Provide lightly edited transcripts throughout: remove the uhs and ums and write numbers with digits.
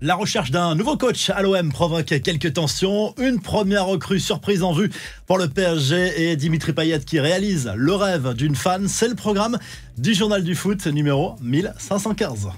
La recherche d'un nouveau coach à l'OM provoque quelques tensions. Une première recrue surprise en vue pour le PSG et Dimitri Payet qui réalise le rêve d'une fan. C'est le programme du Journal du Foot numéro 1515.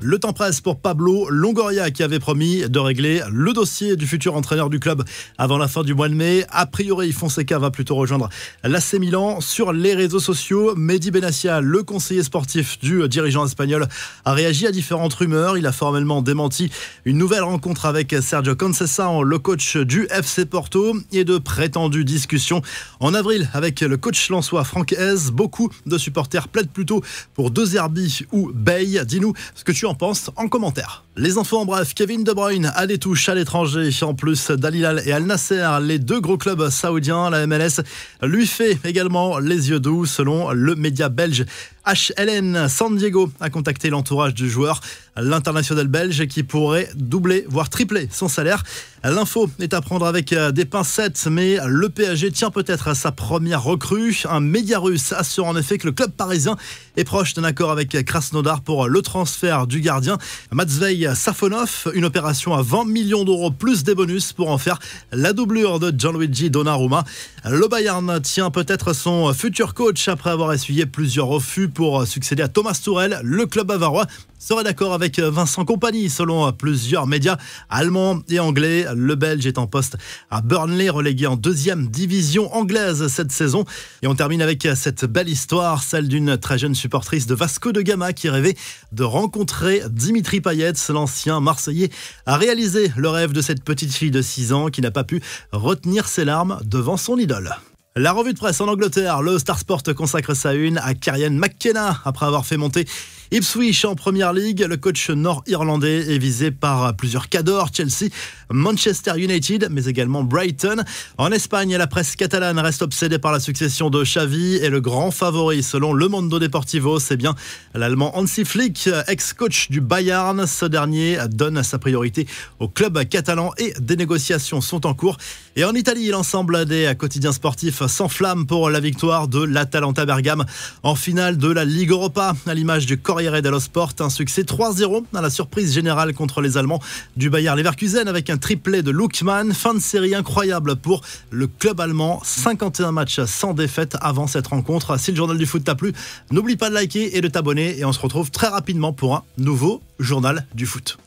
Le temps presse pour Pablo Longoria qui avait promis de régler le dossier du futur entraîneur du club avant la fin du mois de mai. A priori, Fonseca va plutôt rejoindre l'AC Milan. Sur les réseaux sociaux, Mehdi Benassia, le conseiller sportif du dirigeant espagnol, a réagi à différentes rumeurs. Il a formellement démenti une nouvelle rencontre avec Sergio Conceição, le coach du FC Porto, et de prétendues discussions en avril avec le coach lensois Franck Hez. Beaucoup de supporters plaident plutôt pour De Zerbi ou Bey. Dis-nous ce que tu en pense en commentaire. Les infos en bref, Kevin De Bruyne a des touches à l'étranger. En plus d'Al Hilal et Al Nasser, les deux gros clubs saoudiens, la MLS lui fait également les yeux doux. Selon le média belge HLN, San Diego a contacté l'entourage du joueur, l'international belge, qui pourrait doubler, voire tripler son salaire. L'info est à prendre avec des pincettes, mais le PSG tient peut-être à sa première recrue. Un média russe assure en effet que le club parisien est proche d'un accord avec Krasnodar pour le transfert du gardien Matvei Safonov. Une opération à 20 millions d'euros plus des bonus pour en faire la doublure de Gianluigi Donnarumma. Le Bayern tient peut-être son futur coach après avoir essuyé plusieurs refus pour succéder à Thomas Tuchel. Le club bavarois serait d'accord avec Vincent Kompany selon plusieurs médias allemands et anglais. Le Belge est en poste à Burnley, relégué en deuxième division anglaise cette saison. Et on termine avec cette belle histoire, celle d'une très jeune supportrice de Vasco de Gama qui rêvait de rencontrer Dimitri Payet. L'ancien Marseillais a réalisé le rêve de cette petite fille de 6 ans qui n'a pas pu retenir ses larmes devant son idole. La revue de presse en Angleterre, le Star Sport consacre sa une à Kieran McKenna. Après avoir fait monter Ipswich en Première Ligue, le coach nord-irlandais est visé par plusieurs cadors, Chelsea, Manchester United, mais également Brighton. En Espagne, la presse catalane reste obsédée par la succession de Xavi et le grand favori, selon Le Mundo Deportivo, c'est bien l'Allemand Hansi Flick, ex-coach du Bayern. Ce dernier donne sa priorité au club catalan et des négociations sont en cours. Et en Italie, l'ensemble des quotidiens sportifs s'enflamme pour la victoire de l'Atalanta Bergame en finale de la Ligue Europa, à l'image du Corriere dello Sport. Un succès 3-0 à la surprise générale contre les Allemands du Bayer Leverkusen avec un triplé de Lookman. Fin de série incroyable pour le club allemand. 51 matchs sans défaite avant cette rencontre. Si le Journal du Foot t'a plu, n'oublie pas de liker et de t'abonner et on se retrouve très rapidement pour un nouveau Journal du Foot.